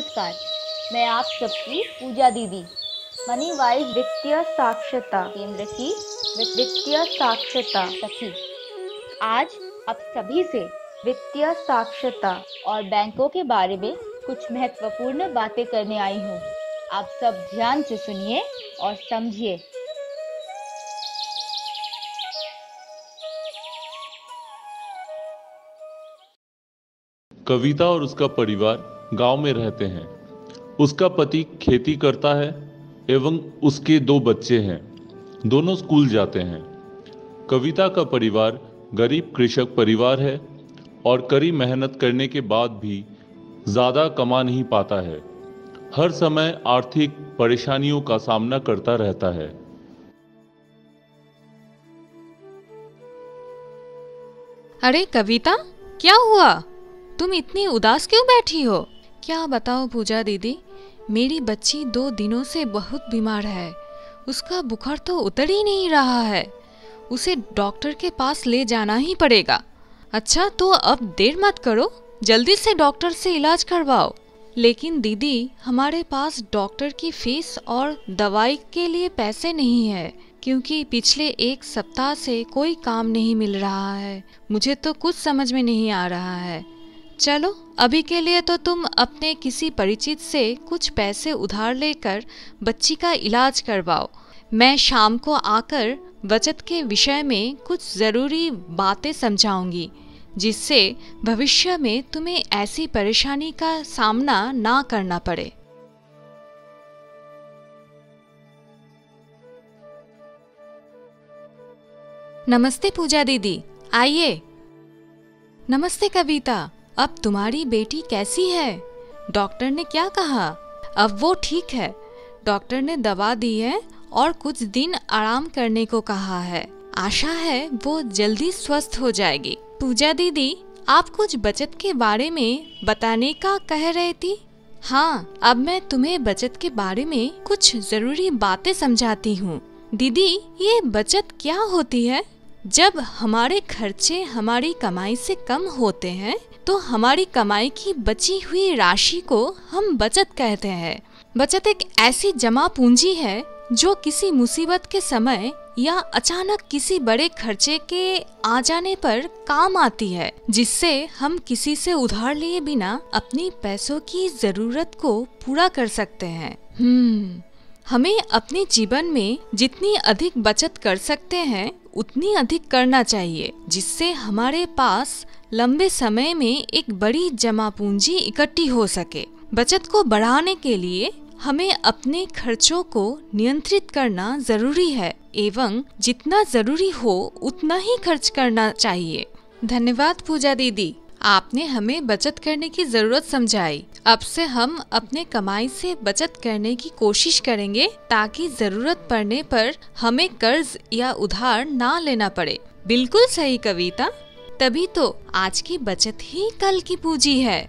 नमस्कार, मैं आप सबकी पूजा दीदी, मनी वाइज वित्तीय साक्षरता केंद्र की वित्तीय साक्षरता सखी। आज आप सभी से वित्तीय साक्षरता और बैंकों के बारे में कुछ महत्वपूर्ण बातें करने आई हूँ। आप सब ध्यान से सुनिए और समझिए। कविता और उसका परिवार गांव में रहते हैं। उसका पति खेती करता है एवं उसके 2 बच्चे हैं। दोनों स्कूल जाते हैं। कविता का परिवार गरीब कृषक परिवार है और कड़ी मेहनत करने के बाद भी ज़्यादा कमा नहीं पाता है। हर समय आर्थिक परेशानियों का सामना करता रहता है। अरे कविता, क्या हुआ? तुम इतनी उदास क्यों बैठी हो? क्या बताओ पूजा दीदी, मेरी बच्ची 2 दिनों से बहुत बीमार है। उसका बुखार तो उतर ही नहीं रहा है। उसे डॉक्टर के पास ले जाना ही पड़ेगा। अच्छा, तो अब देर मत करो, जल्दी से डॉक्टर से इलाज करवाओ। लेकिन दीदी, हमारे पास डॉक्टर की फीस और दवाई के लिए पैसे नहीं है, क्योंकि पिछले 1 सप्ताह से कोई काम नहीं मिल रहा है। मुझे तो कुछ समझ में नहीं आ रहा है। चलो, अभी के लिए तो तुम अपने किसी परिचित से कुछ पैसे उधार लेकर बच्ची का इलाज करवाओ। मैं शाम को आकर बचत के विषय में कुछ ज़रूरी बातें समझाऊंगी, जिससे भविष्य में तुम्हें ऐसी परेशानी का सामना ना करना पड़े। नमस्ते पूजा दीदी, आइए। नमस्ते कविता, अब तुम्हारी बेटी कैसी है? डॉक्टर ने क्या कहा? अब वो ठीक है। डॉक्टर ने दवा दी है और कुछ दिन आराम करने को कहा है। आशा है वो जल्दी स्वस्थ हो जाएगी। पूजा दीदी, आप कुछ बचत के बारे में बताने का कह रही थी। हाँ, अब मैं तुम्हें बचत के बारे में कुछ जरूरी बातें समझाती हूँ। दीदी, ये बचत क्या होती है? जब हमारे खर्चे हमारी कमाई से कम होते हैं तो हमारी कमाई की बची हुई राशि को हम बचत कहते हैं। बचत एक ऐसी जमा पूंजी है जो किसी मुसीबत के समय या अचानक किसी बड़े खर्चे के आ जाने पर काम आती है, जिससे हम किसी से उधार लिए बिना अपनी पैसों की जरूरत को पूरा कर सकते हैं। हमें अपने जीवन में जितनी अधिक बचत कर सकते हैं उतनी अधिक करना चाहिए, जिससे हमारे पास लंबे समय में एक बड़ी जमा पूंजी इकट्ठी हो सके। बचत को बढ़ाने के लिए हमें अपने खर्चों को नियंत्रित करना जरूरी है एवं जितना जरूरी हो उतना ही खर्च करना चाहिए। धन्यवाद पूजा दीदी, आपने हमें बचत करने की जरूरत समझाई। अब से हम अपने कमाई से बचत करने की कोशिश करेंगे ताकि जरूरत पड़ने पर हमें कर्ज या उधार ना लेना पड़े। बिल्कुल सही कविता, तभी तो आज की बचत ही कल की पूंजी है।